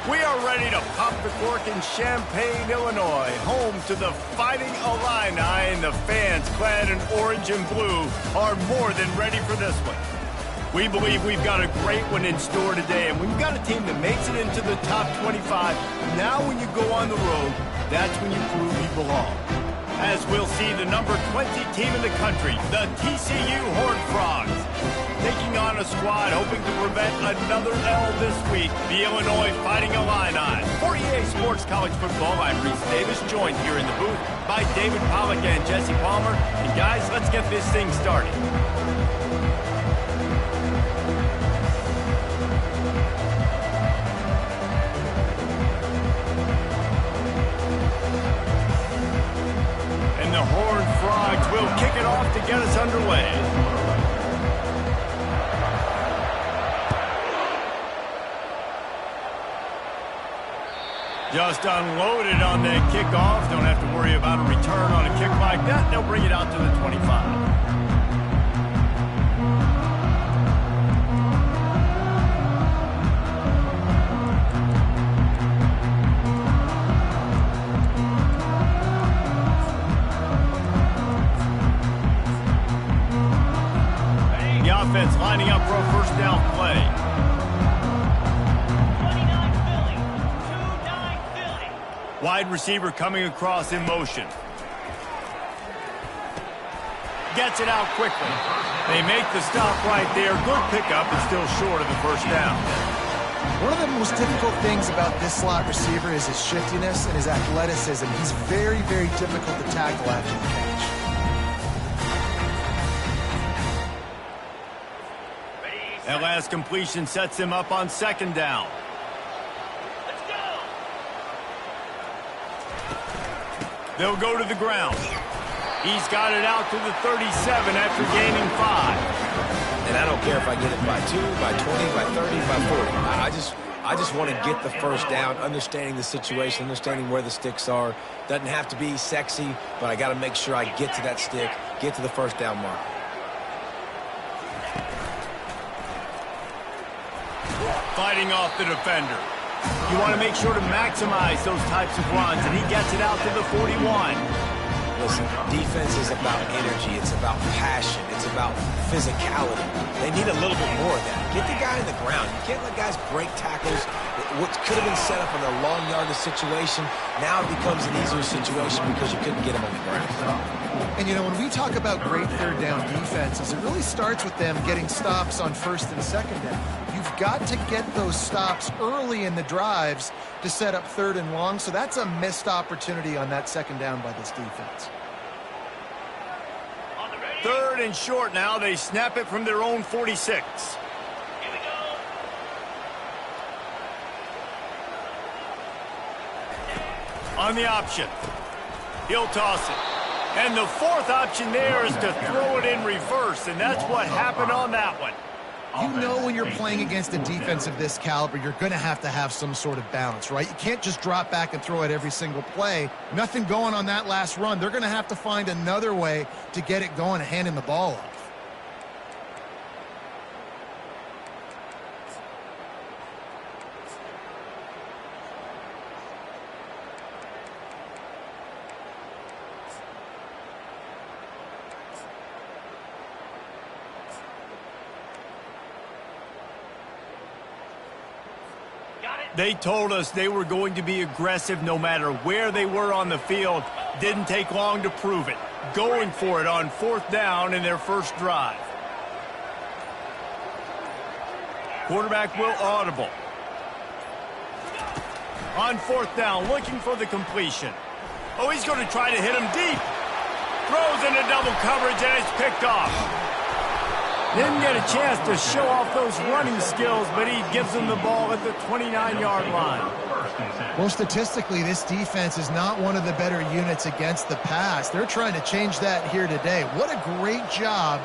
We are ready to pop the cork in Champaign, Illinois, home to the Fighting Illini, and the fans clad in orange and blue are more than ready for this one. We believe we've got a great one in store today, and we've got a team that makes it into the top 25. Now when you go on the road, that's when you prove you belong. As we'll see the number 20 team in the country, the TCU Horned Frogs, taking on a squad hoping to prevent another L this week, the Illinois Fighting Illini. For EA Sports College Football, I'm Reese Davis, joined here in the booth by David Pollack and Jesse Palmer. And guys, let's get this thing started. And the Horned Frogs will kick it off to get us underway. Just unloaded on that kickoff. Don't have to worry about a return on a kick like that. They'll bring it out to the 25. The offense lining up for a first down play. Wide receiver coming across in motion. Gets it out quickly. They make the stop right there. Good pickup, but still short of the first down. One of the most difficult things about this slot receiver is his shiftiness and his athleticism. He's very, very difficult to tackle after the catch. That last completion sets him up on second down. They'll go to the ground. He's got it out to the 37 after gaining 5. And I don't care if I get it by 2, by 20, by 30, by 40. I just want to get the first down, understanding the situation, understanding where the sticks are. Doesn't have to be sexy, but I got to make sure I get to that stick, get to the first down mark. Fighting off the defender. You want to make sure to maximize those types of runs, and he gets it out to the 41. Listen, defense is about energy. It's about passion. It's about physicality. They need a little bit more of that. Get the guy in the ground. You can't let guys break tackles. What could have been set up in a long yardage situation, now it becomes an easier situation because you couldn't get him on the ground. And, you know, when we talk about great third down defenses, it really starts with them getting stops on first and second down. You've got to get those stops early in the drives to set up third and long, so that's a missed opportunity on that second down by this defense. Third and short now. They snap it from their own 46. Here we go. On the option. He'll toss it. And the fourth option there is to throw it in reverse, and that's what happened on that one. You know when you're playing against a defense of this caliber, you're going to have some sort of balance, right? You can't just drop back and throw it every single play. Nothing going on that last run. They're going to have to find another way to get it going and handing the ball off. They told us they were going to be aggressive no matter where they were on the field. Didn't take long to prove it. Going for it on fourth down in their first drive. Quarterback will audible. On fourth down, looking for the completion. Oh, he's going to try to hit him deep. Throws into double coverage, and it's picked off. Didn't get a chance to show off those running skills, but he gives them the ball at the 29-yard line. Well, statistically, this defense is not one of the better units against the pass. They're trying to change that here today. What a great job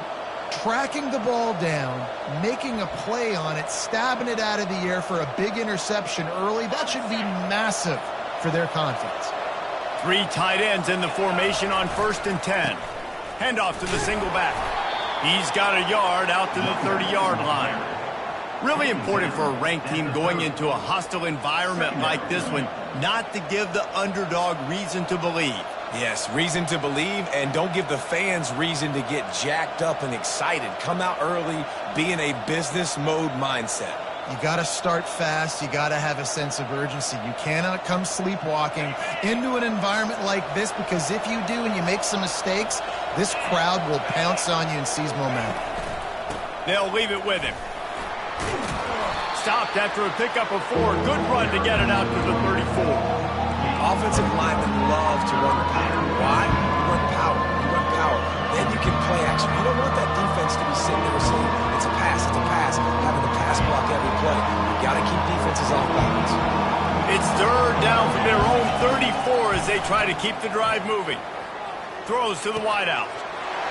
tracking the ball down, making a play on it, stabbing it out of the air for a big interception early. That should be massive for their confidence. 3 tight ends in the formation on 1st and 10. Handoff to the single back. He's got a yard out to the 30-yard line. Really important for a ranked team going into a hostile environment like this one, not to give the underdog reason to believe. Yes, reason to believe, and don't give the fans reason to get jacked up and excited. Come out early, be in a business mode mindset. You got to start fast. You got to have a sense of urgency. You cannot come sleepwalking into an environment like this, because if you do and you make some mistakes, this crowd will pounce on you and seize momentum. They'll leave it with him. Stopped after a pickup of 4. Good run to get it out to the 34. Offensive linemen love to run power. Why? You run power. You run power. Then you can play action. You don't want that defense to be sitting there saying, it's a pass, having the pass block every play. You got to keep defenses off balance. It's third down from their own 34 as they try to keep the drive moving. Throws to the wideout.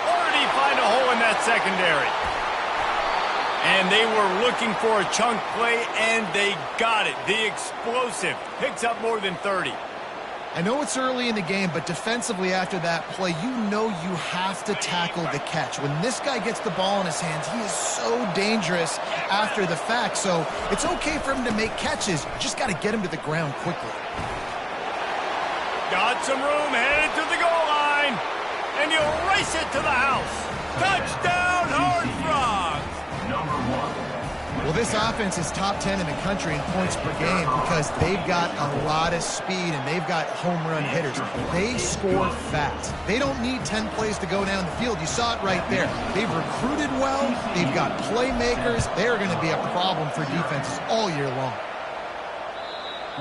Already find a hole in that secondary. And they were looking for a chunk play, and they got it. The explosive picks up more than 30. I know it's early in the game, but defensively after that play, you know you have to tackle the catch. When this guy gets the ball in his hands, he is so dangerous after the fact. So it's okay for him to make catches. Just got to get him to the ground quickly. Got some room, headed to the goal line, and you'll race it to the house. Touchdown, Horned Frogs! Well, this offense is top 10 in the country in points per game because they've got a lot of speed and they've got home run hitters. They score fast. They don't need 10 plays to go down the field. You saw it right there. They've recruited well. They've got playmakers. They're going to be a problem for defenses all year long.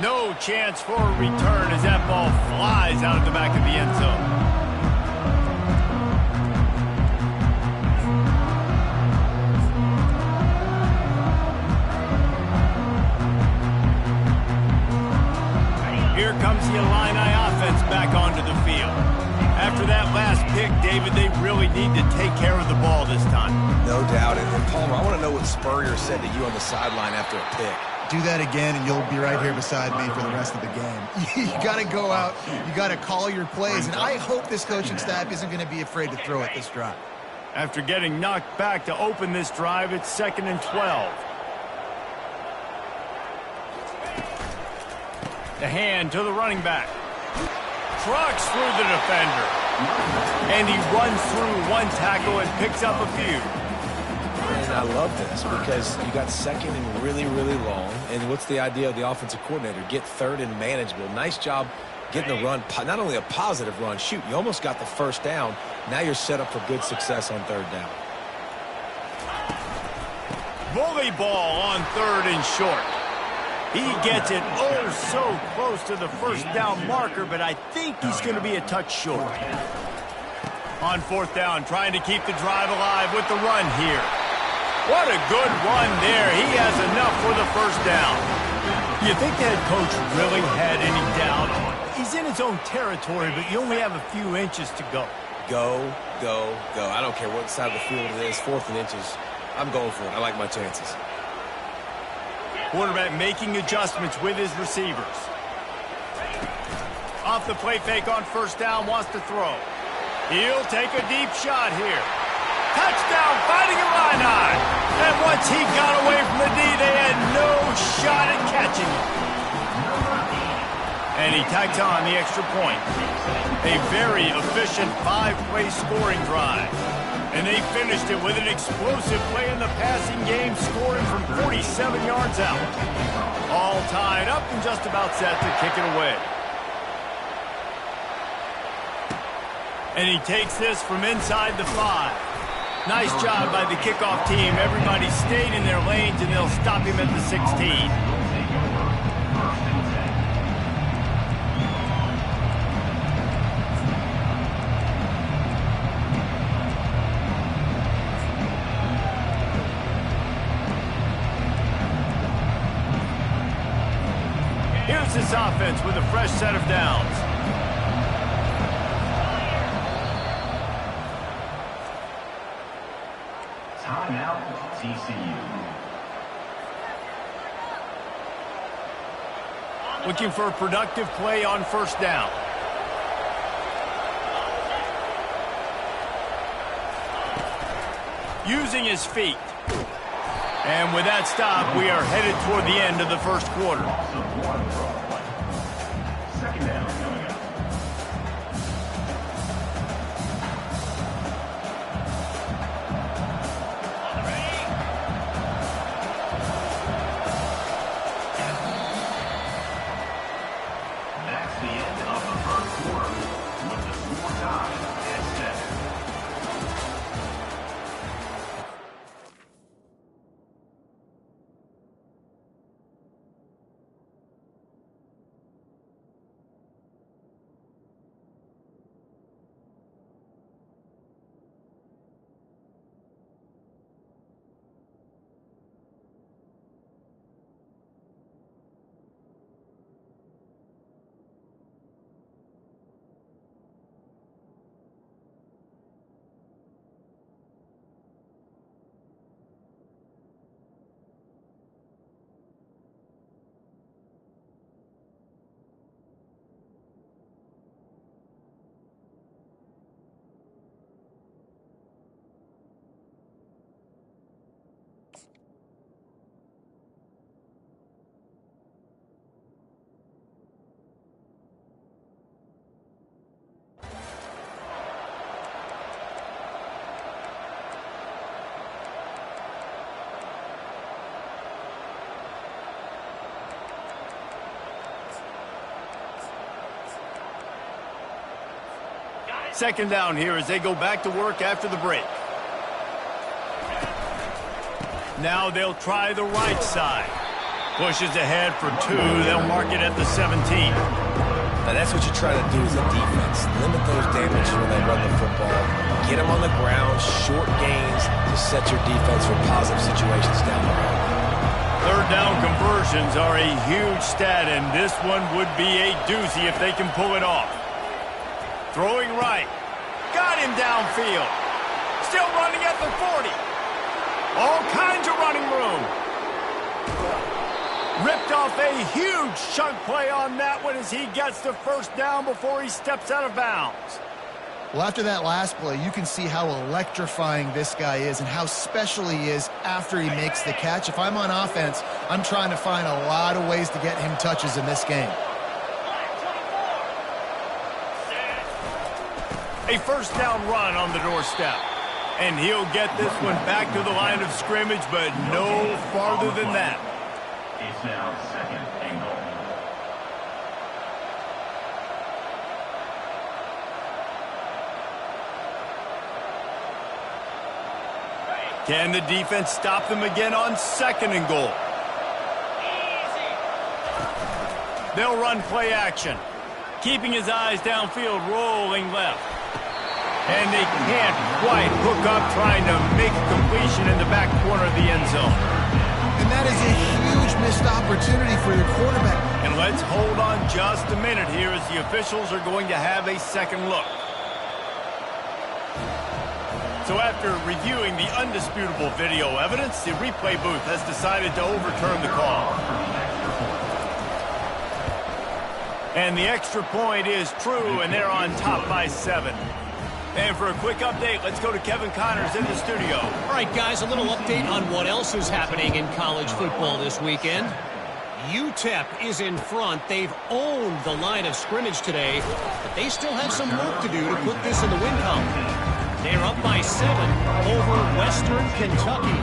No chance for a return as that ball flies out of the back of the end zone. Here comes the Illini offense back onto the field. After that last pick, David, they really need to take care of the ball this time. No doubt. And Palmer, I want to know what Spurrier said to you on the sideline after a pick. Do that again, and you'll be right here beside me for the rest of the game. You got to go out. You got to call your plays, and I hope this coaching staff isn't going to be afraid to throw it this drive. After getting knocked back to open this drive, it's 2nd and 12. The hand to the running back. Trucks through the defender. And he runs through one tackle and picks up a few. And I love this because you got 2nd and really, really long. And what's the idea of the offensive coordinator? Get 3rd and manageable. Nice job getting the run. Not only a positive run. Shoot, you almost got the first down. Now you're set up for good success on 3rd down. Volleyball on 3rd and short. He gets it oh so close to the first down marker, but I think he's going to be a touch short. On 4th down, trying to keep the drive alive with the run here. What a good run there. He has enough for the first down. You think the head coach really had any doubt? He's in his own territory, but you only have a few inches to go. Go, go, go. I don't care what side of the field it is, 4th and inches. I'm going for it. I like my chances. Quarterback making adjustments with his receivers. Off the play fake on 1st down, wants to throw. He'll take a deep shot here. Touchdown, Fighting Illini. And once he got away from the D, they had no shot at catching him. And he tacks on the extra point. A very efficient 5-play scoring drive. And they finished it with an explosive play in the passing game, scoring from 47 yards out. All tied up and just about set to kick it away. And he takes this from inside the 5. Nice job by the kickoff team. Everybody stayed in their lanes, and they'll stop him at the 16. Here's this offense with a fresh set of downs. Timeout, TCU. Looking for a productive play on 1st down. Using his feet. And with that stop, we are headed toward the end of the first quarter. Second down coming up. That's the end of the first quarter with the score tied at 7. Second down here as they go back to work after the break. Now they'll try the right side. Pushes ahead for 2. They'll mark it at the 17. Now that's what you try to do as a defense. Limit those damages when they run the football. Get them on the ground, short gains to set your defense for positive situations down the road. Third down conversions are a huge stat, and this one would be a doozy if they can pull it off. Throwing right. Got him downfield. Still running at the 40. All kinds of running room. Ripped off a huge chunk play on that one as he gets the first down before he steps out of bounds. Well, after that last play, you can see how electrifying this guy is and how special he is after he makes the catch. If I'm on offense, I'm trying to find a lot of ways to get him touches in this game. A first down run on the doorstep. And he'll get this one back to the line of scrimmage, but no farther than that. It's now second and goal. Can the defense stop them again on second and goal? They'll run play action. Keeping his eyes downfield, rolling left. And they can't quite hook up trying to make a completion in the back corner of the end zone. And that is a huge missed opportunity for your quarterback. And let's hold on just a minute here as the officials are going to have a second look. So after reviewing the undisputable video evidence, the replay booth has decided to overturn the call. And the extra point is true, and they're on top by 7. And for a quick update, let's go to Kevin Connors in the studio. All right, guys, a little update on what else is happening in college football this weekend. UTEP is in front. They've owned the line of scrimmage today, but they still have some work to do to put this in the win column. They're up by 7 over Western Kentucky.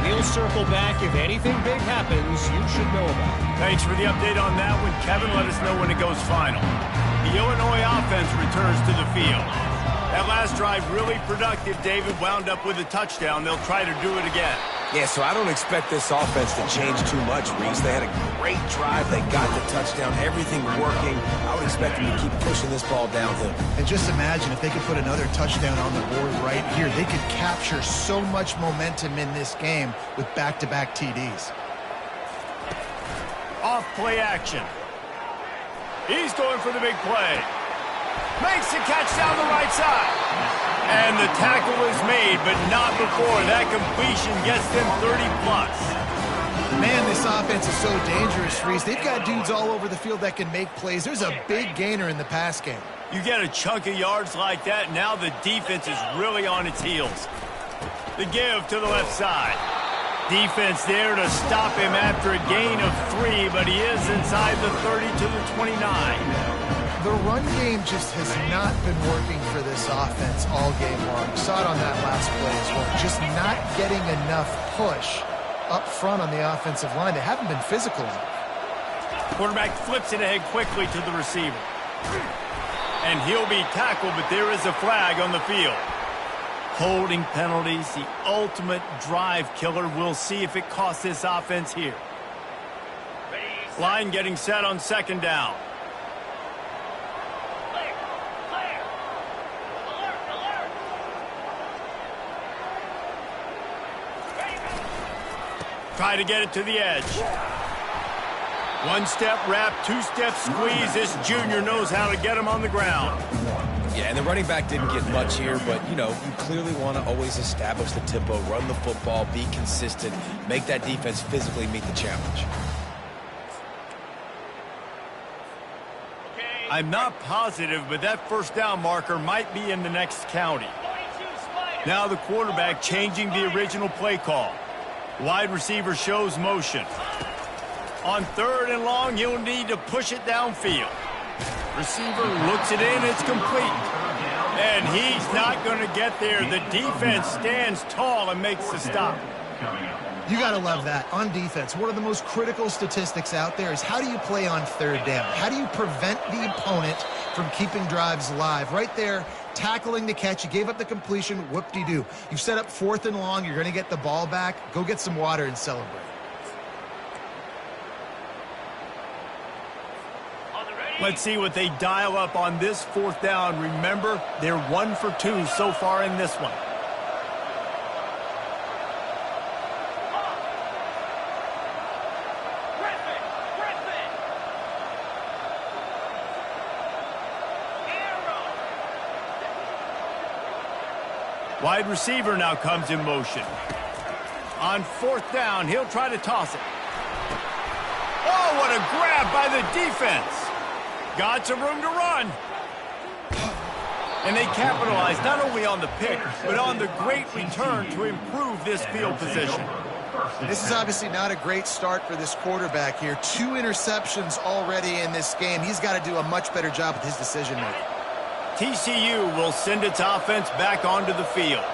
We'll circle back. If anything big happens, you should know about it. Thanks for the update on that one, Kevin. Let us know when it goes final. The Illinois offense returns to the field. That last drive really productive. David wound up with a touchdown. They'll try to do it again. Yeah, so I don't expect this offense to change too much, Reese. They had a great drive. They got the touchdown. Everything working. I would expect them to keep pushing this ball downhill. And just imagine if they could put another touchdown on the board right here. They could capture so much momentum in this game with back-to-back TDs. Off play action. He's going for the big play. Makes the catch down the right side. And the tackle is made, but not before. That completion gets them 30-plus. Man, this offense is so dangerous, Reese. They've got dudes all over the field that can make plays. There's a big gainer in the pass game. You get a chunk of yards like that, now the defense is really on its heels. The give to the left side. Defense there to stop him after a gain of 3, but he is inside the 30 to the 29. The run game just has not been working for this offense all game long. You saw it on that last play as well. Just not getting enough push up front on the offensive line. They haven't been physical enough. Quarterback flips it ahead quickly to the receiver. And he'll be tackled, but there is a flag on the field. Holding penalties, the ultimate drive killer. We'll see if it costs this offense here. Line getting set on second down. Try to get it to the edge. One-step wrap, two-step squeeze. This junior knows how to get him on the ground. Yeah, and the running back didn't get much here, but, you know, you clearly want to always establish the tempo, run the football, be consistent, make that defense physically meet the challenge. I'm not positive, but that first down marker might be in the next county. Now the quarterback changing the original play call. Wide receiver shows motion. On third and long, he'll need to push it downfield. Receiver looks it in, it's complete. And he's not going to get there. The defense stands tall and makes the stop. You got to love that. On defense, one of the most critical statistics out there is how do you play on third down? How do you prevent the opponent from keeping drives alive? Right there, tackling the catch. You gave up the completion, whoop-de-doo. You've set up fourth and long. You're going to get the ball back. Go get some water and celebrate. Let's see what they dial up on this fourth down. Remember, they're 1 for 2 so far in this one. Wide receiver now comes in motion. On fourth down, he'll try to toss it. Oh, what a grab by the defense. Got some room to run. And they capitalize not only on the pick, but on the great return to improve this field position. This is obviously not a great start for this quarterback here. 2 interceptions already in this game. He's got to do a much better job with his decision-making. TCU will send its offense back onto the field.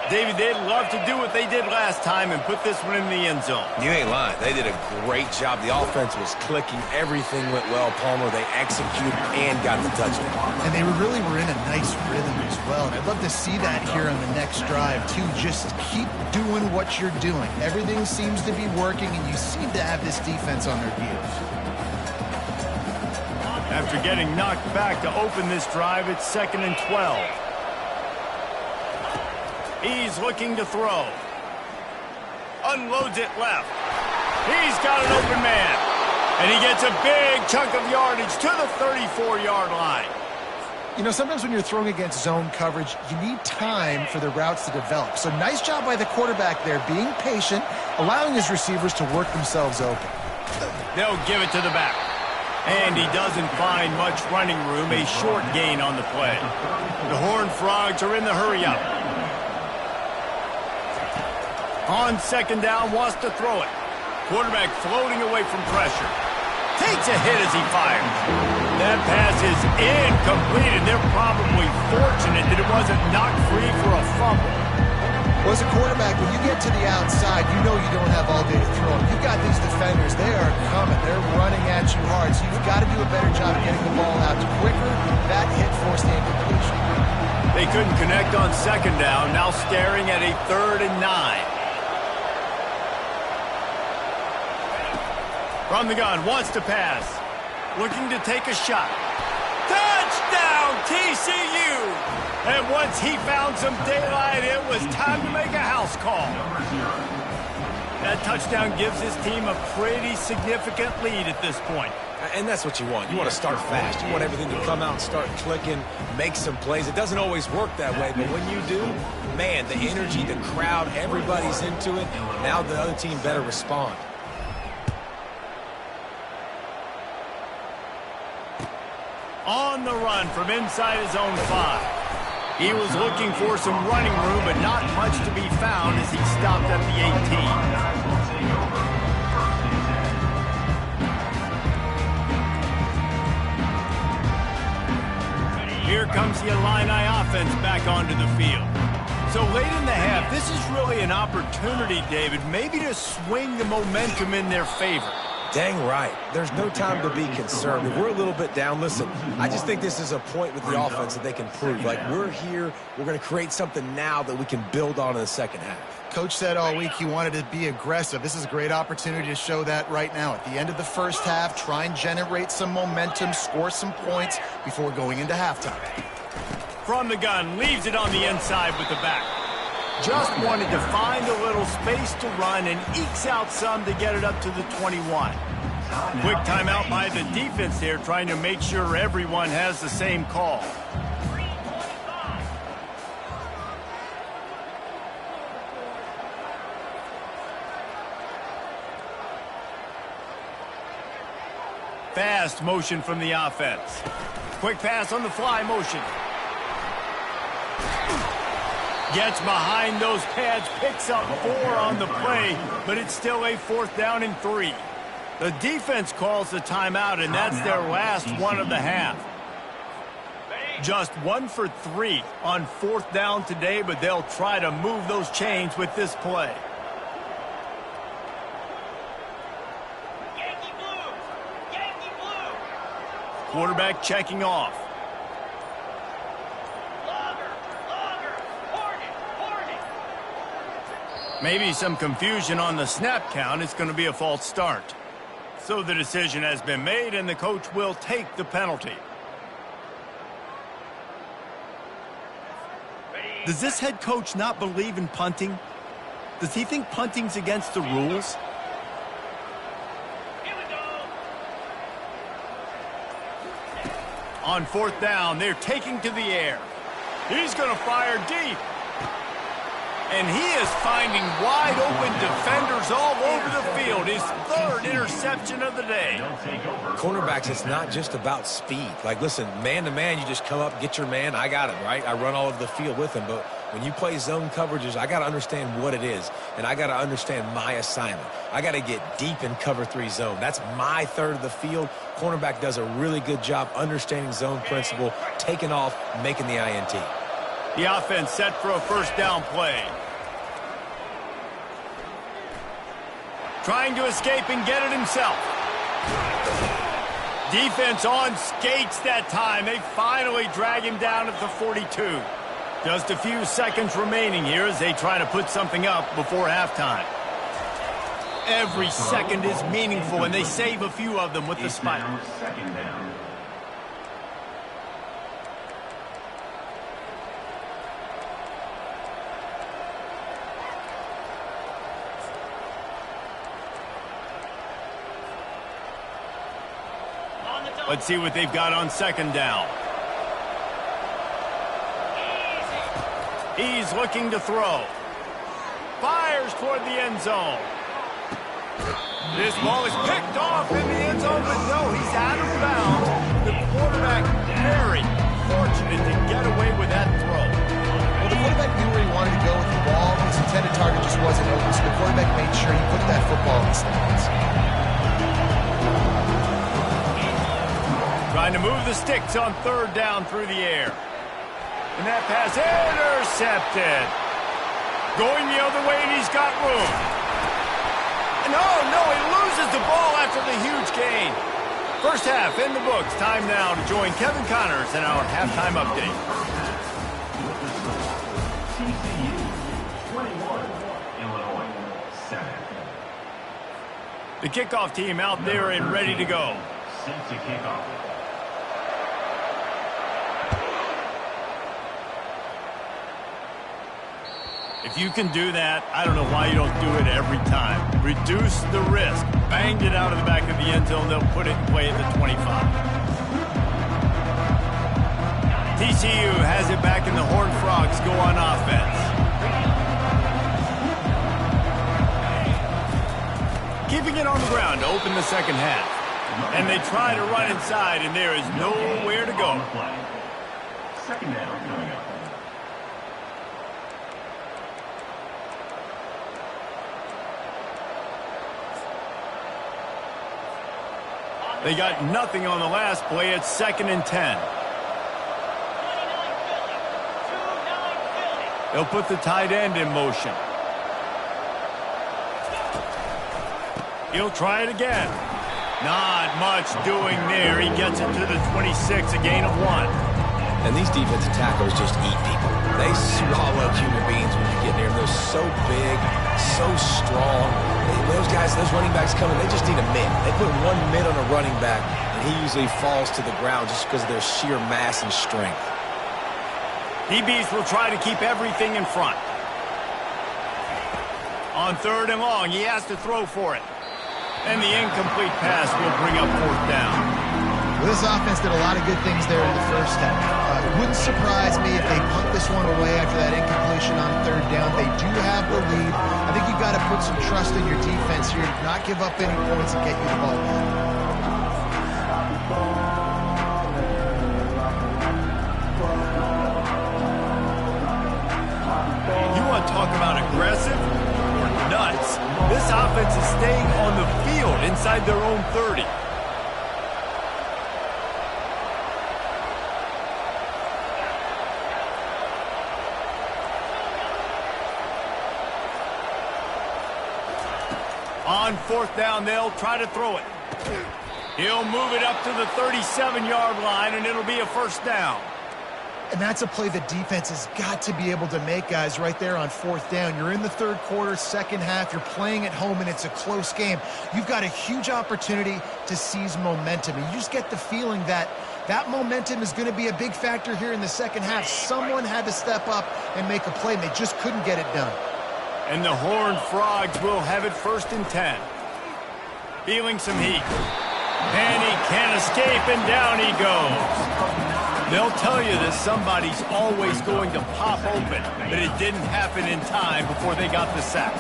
David, they'd love to do what they did last time and put this one in the end zone. You ain't lying. They did a great job. The offense was clicking. Everything went well, Palmer. They executed and got the touchdown. And they really were in a nice rhythm as well. And I'd love to see that here on the next drive, too. Just keep doing what you're doing. Everything seems to be working, and you seem to have this defense on their heels. After getting knocked back to open this drive, it's 2nd and 12. He's looking to throw. Unloads it left. He's got an open man. And he gets a big chunk of yardage to the 34-yard line. You know, sometimes when you're throwing against zone coverage, you need time for the routes to develop. So nice job by the quarterback there, being patient, allowing his receivers to work themselves open. They'll give it to the back. And he doesn't find much running room, a short gain on the play. The Horned Frogs are in the hurry-up. On second down, wants to throw it. Quarterback floating away from pressure. Takes a hit as he fires. That pass is incomplete, and they're probably fortunate that it wasn't knocked free for a fumble. Well, as a quarterback, when you get to the outside, you know you don't have all day to throw. You've got these defenders. They are coming. They're running at you hard, so you've got to do a better job of getting the ball out quicker. That hit forced the incompletion. They couldn't connect on second down, now staring at a 3rd and 9. From the gun, wants to pass. Looking to take a shot. Touchdown, TCU! And once he found some daylight, it was time to make a house call. That touchdown gives his team a pretty significant lead at this point. And that's what you want. You want to start fast. You want everything to come out and start clicking, make some plays. It doesn't always work that way, but when you do, man, the energy, the crowd, everybody's into it. Now the other team better respond. On the run from inside his own 5. He was looking for some running room, but not much to be found as he stopped at the 18. Here comes the Illini offense back onto the field. So late in the half, this is really an opportunity, David, maybe to swing the momentum in their favor. Dang right. There's no time to be concerned. If we're a little bit down, listen, I just think this is a point with the offense that they can prove. Like, we're here, we're going to create something now that we can build on in the second half. Coach said all week he wanted to be aggressive. This is a great opportunity to show that right now. At the end of the first half, try and generate some momentum, score some points before going into halftime. From the gun, leaves it on the inside with the back. Just wanted to find a little space to run and ekes out some to get it up to the 21. Quick timeout by the defense here, trying to make sure everyone has the same call. Fast motion from the offense. Quick pass on the fly motion. Gets behind those pads, picks up 4 on the play, but it's still a 4th down and 3. The defense calls the timeout, and that's their last one of the half. Just 1 for 3 on 4th down today, but they'll try to move those chains with this play. Yankee blue! Yankee blue! Quarterback checking off. Maybe some confusion on the snap count. It's going to be a false start. So the decision has been made, and the coach will take the penalty. Does this head coach not believe in punting? Does he think punting's against the rules? Here we go. On 4th down, they're taking to the air. He's going to fire deep. And he is finding wide-open defenders all over the field. His 3rd interception of the day. Cornerbacks, it's not just about speed. Like, listen, man-to-man, you just come up, get your man, I got him, right? I run all over the field with him. But when you play zone coverages, I got to understand what it is. And I got to understand my assignment. I got to get deep in cover 3 zone. That's my 3rd of the field. Cornerback does a really good job understanding zone principle, taking off, making the INT. The offense set for a 1st down play. Trying to escape and get it himself. Defense on skates that time. They finally drag him down at the 42. Just a few seconds remaining here as they try to put something up before halftime. Every second is meaningful, and they save a few of them with the spike. Second down. Let's see what they've got on 2nd down. He's looking to throw. Fires toward the end zone. This ball is picked off in the end zone, but no, he's out of bounds. The quarterback very fortunate to get away with that throw. Well, the quarterback knew where he wanted to go with the ball. His intended target just wasn't open, so the quarterback made sure he put that football in the stands. Trying to move the sticks on 3rd down through the air. And that pass intercepted. Going the other way, and he's got room. And oh, no, he loses the ball after the huge gain. First half in the books. Time now to join Kevin Connors in our halftime update. TCU 21, Illinois 7. The kickoff team out there and ready to go. Since the kickoff. If you can do that, I don't know why you don't do it every time. Reduce the risk. Banged it out of the back of the end zone. They'll put it in play at the 25. TCU has it back, and the Horned Frogs go on offense. Keeping it on the ground to open the second half. And they try to run inside, and there is nowhere to go. Second down coming up. They got nothing on the last play. It's 2nd and 10. They'll put the tight end in motion. He'll try it again. Not much doing there. He gets it to the 26, a gain of 1. And these defensive tackles just eat people. They swallow human beings when you get near them. They're so big, so strong. Those guys, those running backs coming, they just need a mid. They put one mid on a running back, and he usually falls to the ground just because of their sheer mass and strength. DBs will try to keep everything in front. On 3rd and long, he has to throw for it. And the incomplete pass will bring up 4th down. Well, this offense did a lot of good things there in the first half. It wouldn't surprise me if they punt this one away after that incompletion on 3rd down. They do have the lead. I think you've got to put some trust in your defense here, not give up any points and get you the ball back. Talk about aggressive or nuts. This offense is staying on the field inside their own 30. On 4th down, they'll try to throw it. He'll move it up to the 37-yard line, and it'll be a 1st down. And that's a play the defense has got to be able to make, guys, right there on 4th down. You're in the 3rd quarter, 2nd half. You're playing at home, and it's a close game. You've got a huge opportunity to seize momentum. And you just get the feeling that that momentum is going to be a big factor here in the 2nd half. Someone had to step up and make a play, and they just couldn't get it done. And the Horned Frogs will have it 1st and 10. Feeling some heat. And he can't escape, and down he goes. They'll tell you that somebody's always going to pop open, but it didn't happen in time before they got the sack.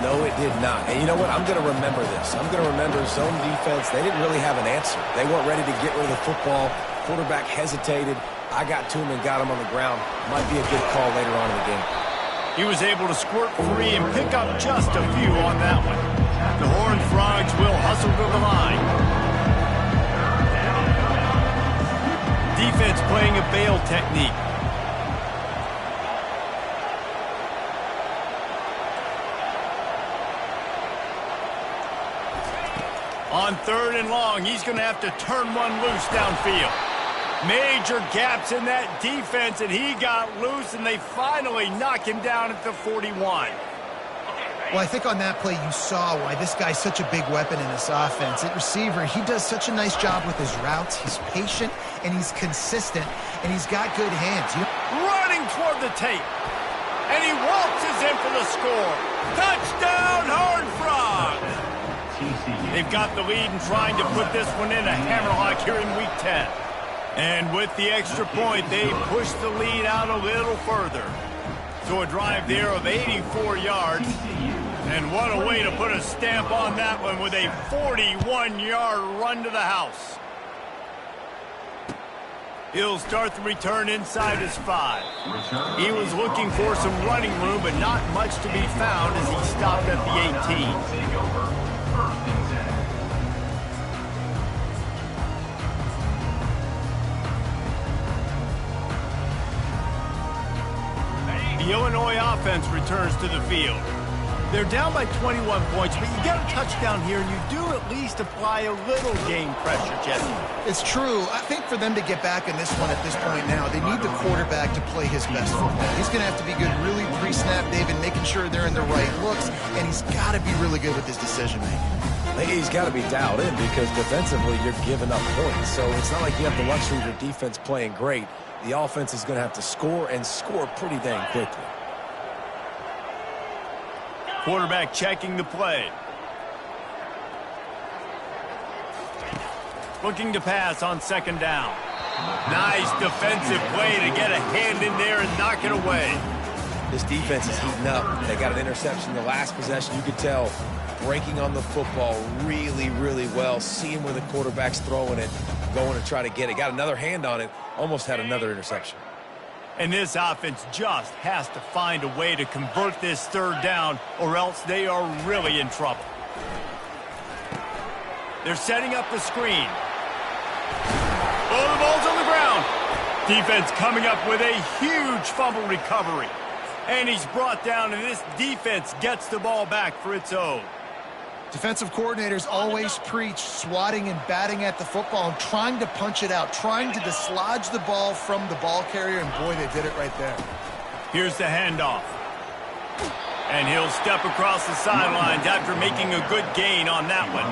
No, it did not. And you know what? I'm going to remember this. I'm going to remember zone defense. They didn't really have an answer. They weren't ready to get rid of the football. Quarterback hesitated. I got to him and got him on the ground. Might be a good call later on in the game. He was able to squirt free and pick up just a few on that one. The Horned Frogs will hustle to the line. Defense playing a bail technique. On 3rd and long, he's going to have to turn one loose downfield. Major gaps in that defense, and he got loose, and they finally knock him down at the 41. Well, I think on that play you saw why this guy's such a big weapon in this offense. At receiver, he does such a nice job with his routes. He's patient, and he's consistent, and he's got good hands. Running toward the tape, and he waltzes in for the score. Touchdown, Horned Frogs! They've got the lead and trying to put this one in a hammerlock here in Week 10. And with the extra point, they push the lead out a little further. So a drive there of 84 yards. And what a way to put a stamp on that one with a 41-yard run to the house. He'll start the return inside his 5. He was looking for some running room, but not much to be found as he stopped at the 18. The Illinois offense returns to the field. They're down by 21 points, but you get a touchdown here, and you do at least apply a little game pressure, Jesse. It's true. I think for them to get back in this one at this point now, they need the quarterback to play his best football. He's going to have to be good really pre-snap, David, making sure they're in the right looks, and he's got to be really good with his decision-making. He's got to be dialed in because defensively you're giving up points. So it's not like you have the luxury of your defense playing great. The offense is going to have to score and score pretty dang quickly. Quarterback checking the play. Looking to pass on 2nd down. Nice defensive play to get a hand in there and knock it away. This defense is heating up. They got an interception the last possession. You could tell breaking on the football really, really well. Seeing where the quarterback's throwing it, going to try to get it. Got another hand on it. Almost had another interception. And this offense just has to find a way to convert this 3rd down, or else they are really in trouble. They're setting up the screen. Oh, the ball's on the ground. Defense coming up with a huge fumble recovery. And he's brought down, and this defense gets the ball back for its own. Defensive coordinators always preach swatting and batting at the football and trying to punch it out, trying to dislodge the ball from the ball carrier, and boy, they did it right there. Here's the handoff. And he'll step across the sidelines after making a good gain on that one.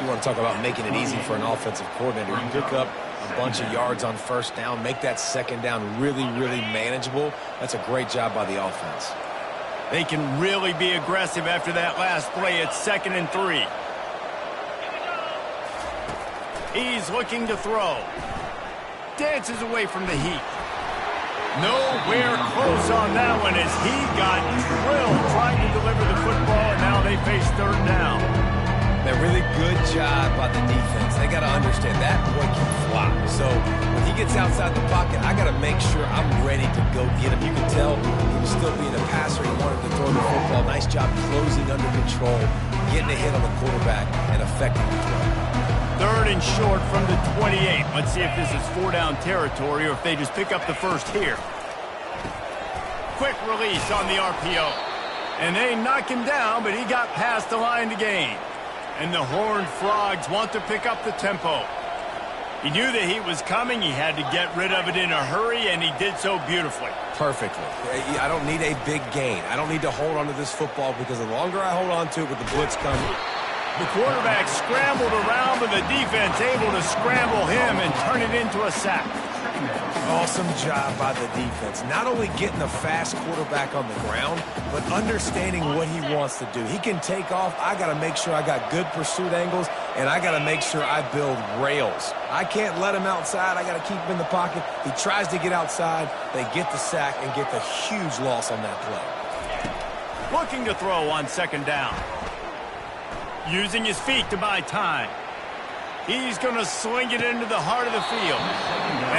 You want to talk about making it easy for an offensive coordinator. You pick up a bunch of yards on first down, make that second down really, really manageable. That's a great job by the offense. They can really be aggressive after that last play. It's 2nd and 3. He's looking to throw. Dances away from the heat. Nowhere close on that one as he got drilled trying to deliver the football, and now they face 3rd down. A really good job by the defense. They got to understand that boy can fly. So when he gets outside the pocket, I got to make sure I'm ready to go get him. You can tell he was still being a passer. He wanted to throw the football. Nice job closing under control, getting a hit on the quarterback, and affecting the throw. 3rd and short from the 28. Let's see if this is 4-down territory or if they just pick up the first here. Quick release on the RPO. And they knock him down, but he got past the line to gain. And the Horned Frogs want to pick up the tempo. He knew the heat was coming. He had to get rid of it in a hurry, and he did so beautifully. Perfectly. I don't need a big gain. I don't need to hold on to this football because the longer I hold on to it with the blitz coming. The quarterback scrambled around, but the defense able to scramble him and turn it into a sack. Awesome job by the defense. Not only getting the fast quarterback on the ground, but understanding what he wants to do. He can take off. I got to make sure I got good pursuit angles, and I got to make sure I build rails. I can't let him outside. I got to keep him in the pocket. He tries to get outside. They get the sack and get the huge loss on that play. Looking to throw on 2nd down. Using his feet to buy time. He's going to sling it into the heart of the field.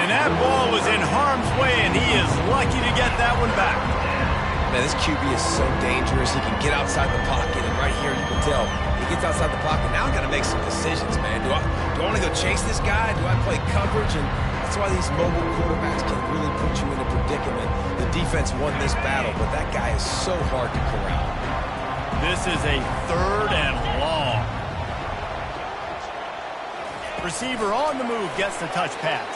And that ball was in harm's way, and he is lucky to get that one back. Man, this QB is so dangerous. He can get outside the pocket, and right here you can tell he gets outside the pocket. Now I got to make some decisions, man. Do I want to go chase this guy? Do I play coverage? And that's why these mobile quarterbacks can really put you in a predicament. The defense won this battle, but that guy is so hard to corral. This is a 3rd and long. Receiver on the move gets the touch pass.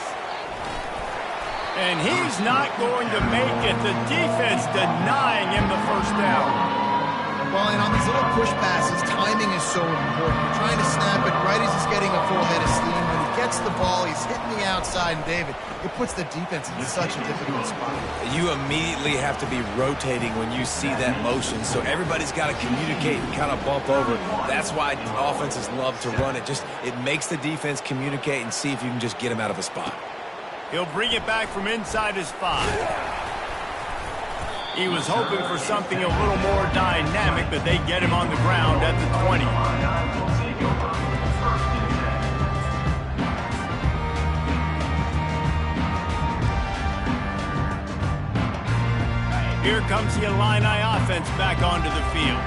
And he's not going to make it. The defense denying him the first down. Well, and on these little push passes, timing is so important. You're trying to snap it right as he's getting a full head of steam. When he gets the ball, he's hitting the outside, and David, it puts the defense in such a difficult spot. You immediately have to be rotating when you see that motion, so everybody's got to communicate and kind of bump over. That's why offenses love to run it. It makes the defense communicate and see if you can just get him out of a spot. He'll bring it back from inside his 5. He was hoping for something a little more dynamic, but they get him on the ground at the 20. Here comes the Illini offense back onto the field.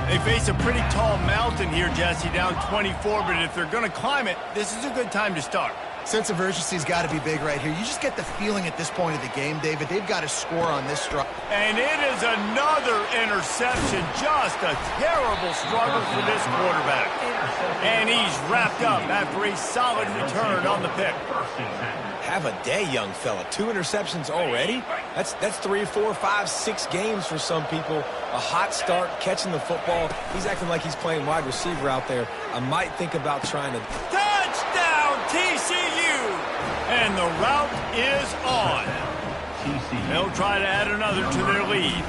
They face a pretty tall mountain here, Jesse, down 24, but if they're going to climb it, this is a good time to start. Sense of urgency's got to be big right here. You just get the feeling at this point of the game, David, they've got to score on this drive. And it is another interception. Just a terrible struggle for this quarterback. And he's wrapped up after a solid return on the pick. Have a day, young fella. 2 interceptions already? That's 3, 4, 5, 6 games for some people. A hot start, catching the football. He's acting like he's playing wide receiver out there. I might think about trying to... Touchdown, TCU! And the route is on. They'll try to add another to their lead.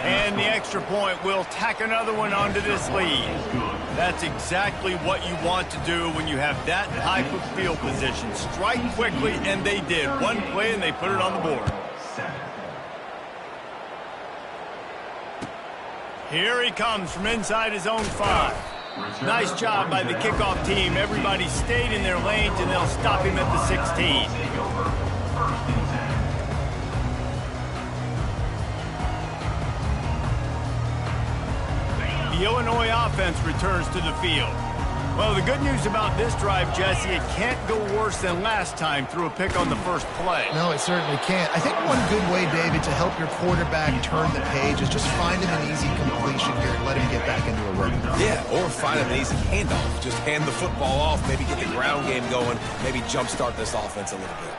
And the extra point will tack another one onto this lead. That's exactly what you want to do when you have that type of field position. Strike quickly, and they did. One play, and they put it on the board. Here he comes from inside his own 5. Nice job by the kickoff team. Everybody stayed in their lanes, and they'll stop him at the 16. The Illinois offense returns to the field. Well, the good news about this drive, Jesse, it can't go worse than last time through a pick on the first play. No, it certainly can't. I think one good way, David, to help your quarterback turn the page is just find him an easy completion here and let him get back into a rhythm. Yeah, or find him an easy handoff. Just hand the football off, maybe get the ground game going, maybe jumpstart this offense a little bit.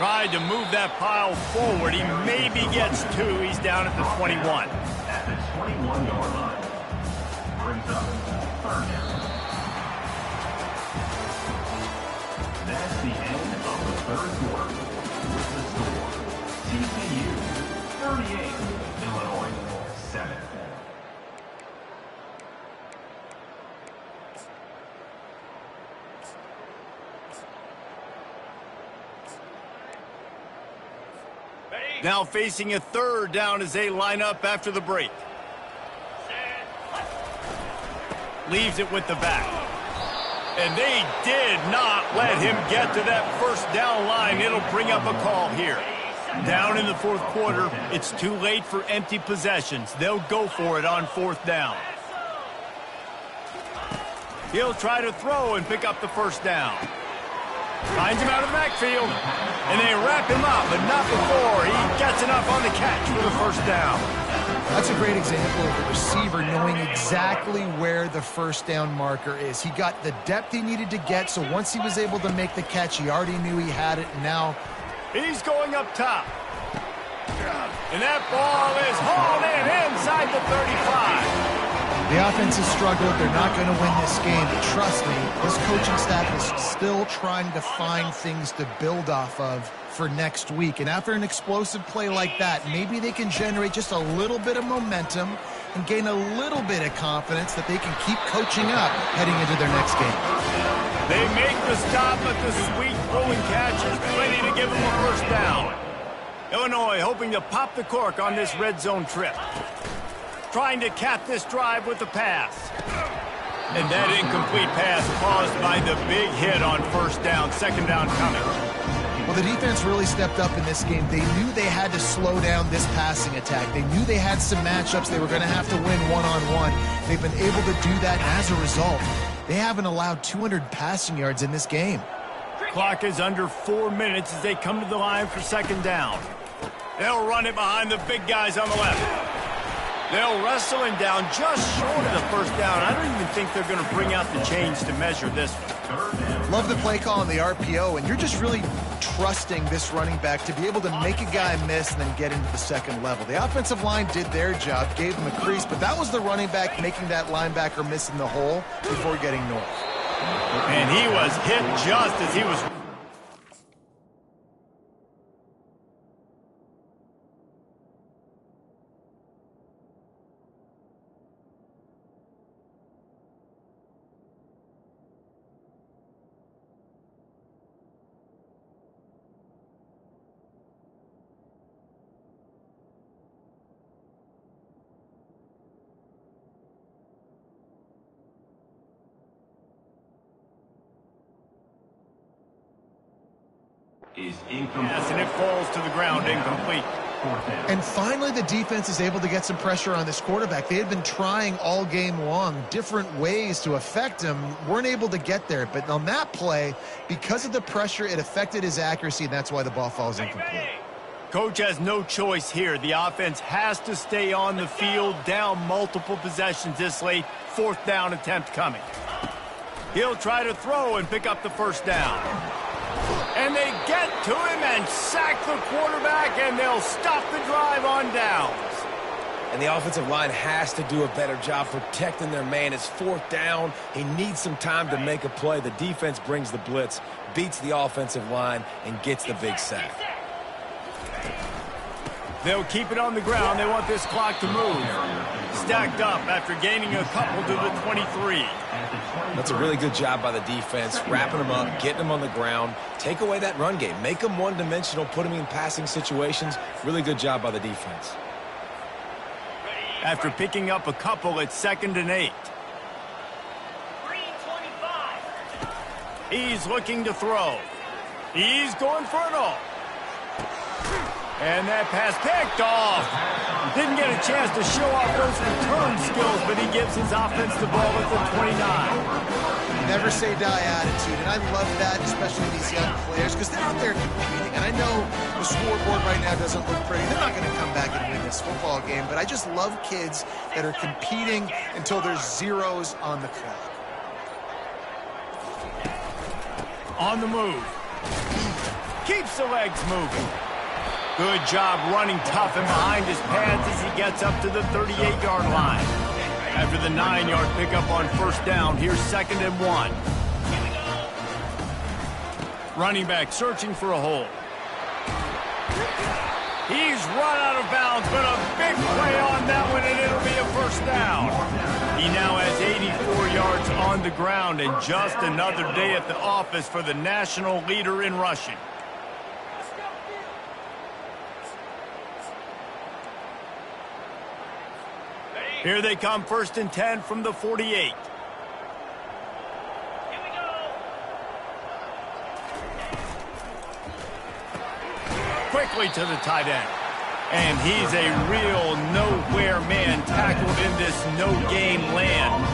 Tried to move that pile forward. He maybe gets 2. He's down at the 21. At the 21-yard line. Brings up third down. That's the end of the third quarter. With the score, TCU 38, Illinois 7. Now facing a third down as they line up after the break. Leaves it with the back. And they did not let him get to that first down line. It'll bring up a call here. Down in the fourth quarter, it's too late for empty possessions. They'll go for it on fourth down. He'll try to throw and pick up the first down. Finds him out of the backfield, and they wrap him up, but not before he gets enough on the catch for the first down. That's a great example of the receiver knowing exactly where the first down marker is. He got the depth he needed to get, so once he was able to make the catch, he already knew he had it, and now he's going up top. And that ball is hauled in inside the 35. The offense has struggled. They're not going to win this game, but trust me, this coaching staff is still trying to find things to build off of for next week. And after an explosive play like that, maybe they can generate just a little bit of momentum and gain a little bit of confidence that they can keep coaching up heading into their next game. They make the stop, but the sweet throwing catch is plenty to give them a first down. Illinois hoping to pop the cork on this red zone trip. Trying to cap this drive with the pass. And that incomplete pass caused by the big hit on first down, second down coming. Well, the defense really stepped up in this game. They knew they had to slow down this passing attack. They knew they had some matchups they were going to have to win one-on-one. They've been able to do that, and as a result, they haven't allowed 200 passing yards in this game. Clock is under 4 minutes as they come to the line for second down. They'll run it behind the big guys on the left. They'll wrestle him down just short of the first down. I don't even think they're going to bring out the chains to measure this one. Love the play call on the RPO, and you're just really trusting this running back to be able to make a guy miss and then get into the second level. The offensive line did their job, gave him a crease, but that was the running back making that linebacker miss in the hole before getting north. And he was hit just as he was... Is incomplete. Yes, and it falls to the ground, incomplete. And finally, the defense is able to get some pressure on this quarterback. They had been trying all game long different ways to affect him, weren't able to get there. But on that play, because of the pressure, it affected his accuracy, and that's why the ball falls incomplete. Coach has no choice here. The offense has to stay on the field, down multiple possessions this late. Fourth down attempt coming. He'll try to throw and pick up the first down. And they get to him and sack the quarterback, and they'll stop the drive on downs. And the offensive line has to do a better job protecting their man. It's fourth down. He needs some time to make a play. The defense brings the blitz, beats the offensive line, and gets the big sack. They'll keep it on the ground. They want this clock to move. Stacked up after gaining a couple to the 23. That's a really good job by the defense, wrapping them up, getting them on the ground. Take away that run game. Make them one-dimensional, put them in passing situations. Really good job by the defense. After picking up a couple, it's 2nd and 8. Green 25. He's looking to throw. He's going for it all. And that pass picked off. Didn't get a chance to show off those return skills, but he gives his offense the ball at the 29. Never say die attitude, and I love that, especially these young players, because they're out there competing. And I know the scoreboard right now doesn't look pretty. They're not going to come back and win this football game, but I just love kids that are competing until there's zeros on the clock. On the move. Keeps the legs moving. Good job running tough and behind his pads as he gets up to the 38-yard line. After the 9-yard pickup on first down, here's 2nd and 1. Running back searching for a hole. He's run out of bounds, but a big play on that one, and it'll be a first down. He now has 84 yards on the ground, and just another day at the office for the national leader in rushing. Here they come, 1st and 10 from the 48. Quickly to the tight end. And he's a real nowhere man tackled in this no-game land.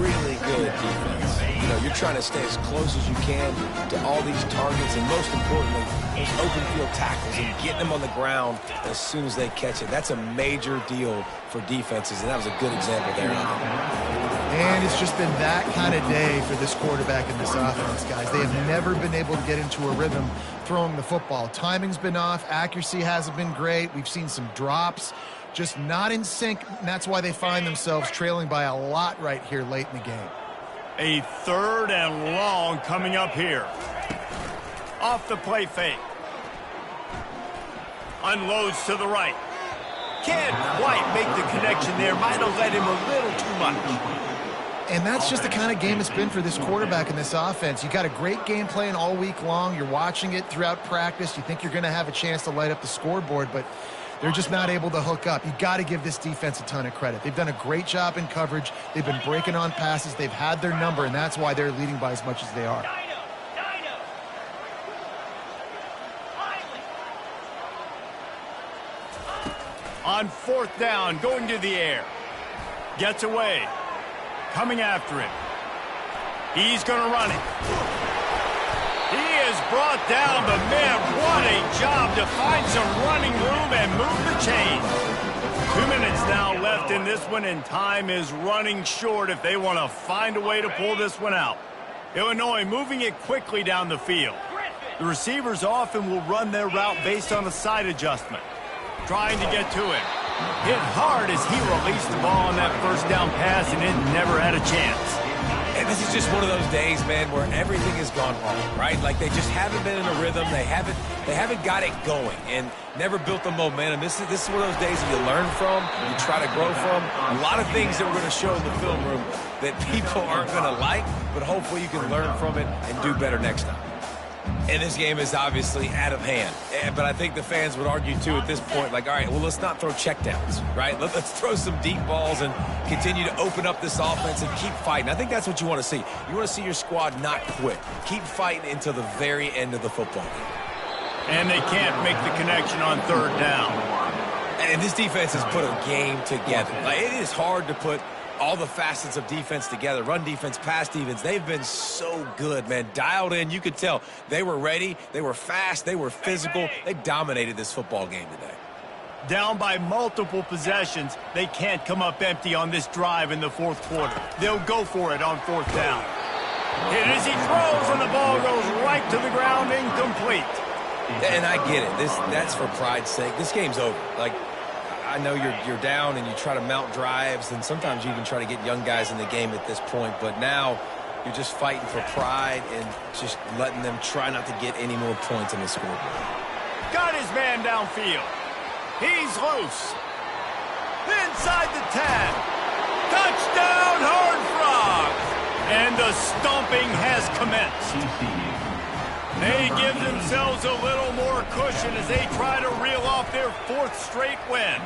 Really good defense. You know, you're trying to stay as close as you can to all these targets, and most importantly, those open field tackles and getting them on the ground as soon as they catch it. That's a major deal for defenses, and that was a good example there. And it's just been that kind of day for this quarterback and this offense, guys. They have never been able to get into a rhythm throwing the football. Timing's been off. Accuracy hasn't been great. We've seen some drops, just not in sync, and that's why they find themselves trailing by a lot right here late in the game. A 3rd and long coming up here. Off the play fake. Unloads to the right. Can't quite make the connection there. Might have led him a little too much. And that's just the kind of game it's been for this quarterback and this offense. You got a great game plan all week long. You're watching it throughout practice. You think you're going to have a chance to light up the scoreboard, but they're just not able to hook up. You got to give this defense a ton of credit. They've done a great job in coverage. They've been breaking on passes. They've had their number, and that's why they're leading by as much as they are. On 4th down, going to the air. Gets away. Coming after him. He's going to run it. He is brought down, but man, what a job to find some running room and move the chain. 2 minutes now left in this one, and time is running short if they want to find a way to pull this one out. Illinois moving it quickly down the field. The receivers often will run their route based on a side adjustment. Trying to get to him. Hit hard as he released the ball on that first down pass, and it never had a chance. And this is just one of those days, man, where everything has gone wrong, right? Like they just haven't been in a rhythm. They haven't got it going and never built the momentum. This is one of those days that you learn from, you try to grow from. A lot of things that we're going to show in the film room that people aren't going to like, but hopefully you can learn from it and do better next time. And this game is obviously out of hand. But I think the fans would argue, too, at this point, like, all right, well, let's not throw checkdowns, right? Let's throw some deep balls and continue to open up this offense and keep fighting. I think that's what you want to see. You want to see your squad not quit. Keep fighting until the very end of the football game. And they can't make the connection on 3rd down. And this defense has put a game together. Like, it is hard to put all the facets of defense together. Run defense, pass defense. They've been so good, man. Dialed in. You could tell they were ready. They were fast. They were physical. They dominated this football game today. Down by multiple possessions, they can't come up empty on this drive in the 4th quarter. They'll go for it on 4th down. Hit as he throws, and the ball goes right to the ground, incomplete. And I get it. That's for pride's sake. This game's over. Like, I know you're down and you try to mount drives, and sometimes you even try to get young guys in the game at this point, but now you're just fighting for pride and just letting them try not to get any more points in the scoreboard. Got his man downfield. He's loose. Inside the 10. Touchdown, Horned Frogs! And the stomping has commenced. They give themselves a little more cushion as they try to reel off their 4th straight win.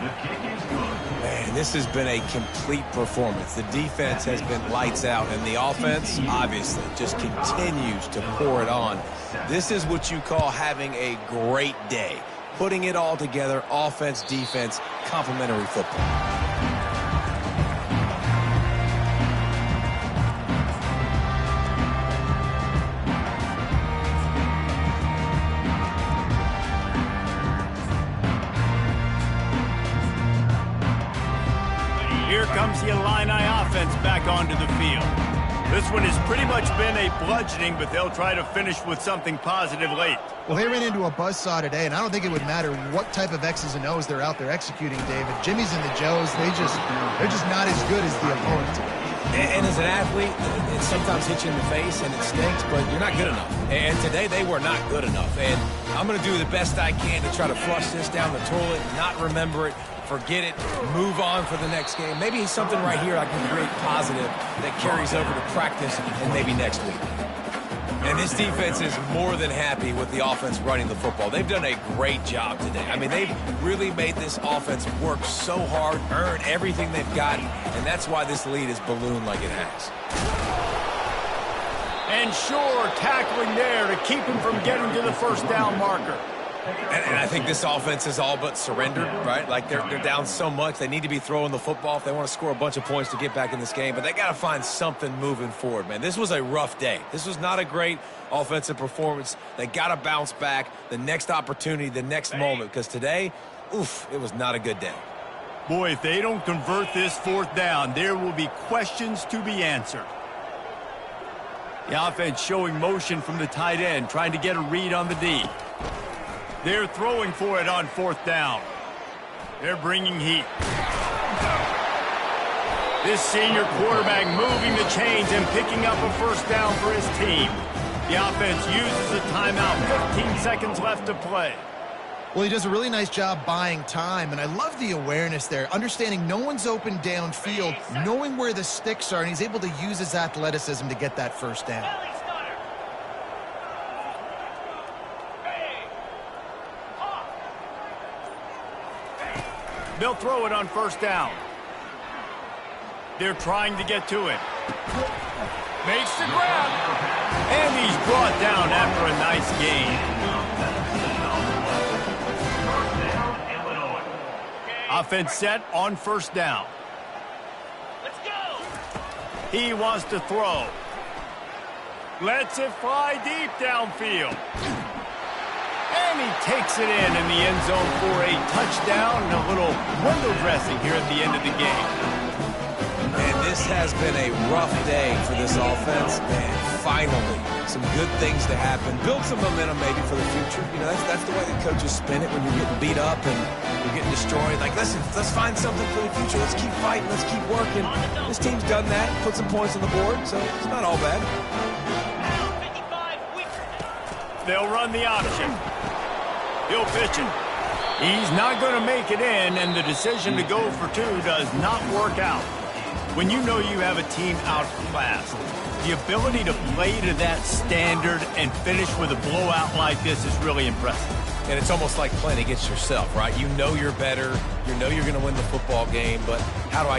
Man, this has been a complete performance. The defense has been lights out, and the offense, obviously, just continues to pour it on. This is what you call having a great day. putting it all together, offense, defense, complementary football. Here comes the Illini offense back onto the field. This one has pretty much been a bludgeoning, but they'll try to finish with something positive late. Well, they ran into a buzzsaw today, and I don't think it would matter what type of X's and O's they're out there executing, David. Jimmy's and the Joes, they're just not as good as the opponent. And as an athlete, it sometimes hits you in the face and it stinks, but you're not good enough. And today they were not good enough. And I'm going to do the best I can to try to flush this down the toilet, not remember it, forget it, move on for the next game. Maybe something right here I can create positive that carries over to practice and maybe next week. And this defense is more than happy with the offense running the football. They've done a great job today. I mean, they've really made this offense work so hard, earn everything they've gotten, and that's why this lead is ballooned like it has. And sure, tackling there to keep him from getting to the first down marker. And I think this offense is all but surrendered, right? Like they're down so much. They need to be throwing the football if they want to score a bunch of points to get back in this game. But they got to find something moving forward, man. This was a rough day. This was not a great offensive performance. They got to bounce back the next opportunity, the next moment. Because today, oof, it was not a good day. Boy, if they don't convert this fourth down, there will be questions to be answered. The offense showing motion from the tight end, trying to get a read on the D. They're throwing for it on fourth down. They're bringing heat. This senior quarterback moving the chains and picking up a first down for his team. The offense uses a timeout. 15 seconds left to play. Well, he does a really nice job buying time, and I love the awareness there, understanding no one's open downfield, knowing where the sticks are, and he's able to use his athleticism to get that first down. They'll throw it on first down. They're trying to get to it. Makes the grab. And he's brought down after a nice gain. Offense set on first down. Let's go. He wants to throw. Lets it fly deep downfield. And he takes it in the end zone for a touchdown and a little window dressing here at the end of the game. And this has been a rough day for this offense. And finally, some good things to happen. Build some momentum maybe for the future. You know, that's the way the coaches spin it when you're getting beat up and you're getting destroyed. Like, listen, let's find something for the future. Let's keep fighting. Let's keep working. This team's done that. Put some points on the board, so it's not all bad. They'll run the option. He'll pitch it. He's not going to make it in, and the decision to go for two does not work out. When you know you have a team outclassed, the ability to play to that standard and finish with a blowout like this is really impressive. And it's almost like playing against yourself, right? You know you're better. You know you're going to win the football game, but how do I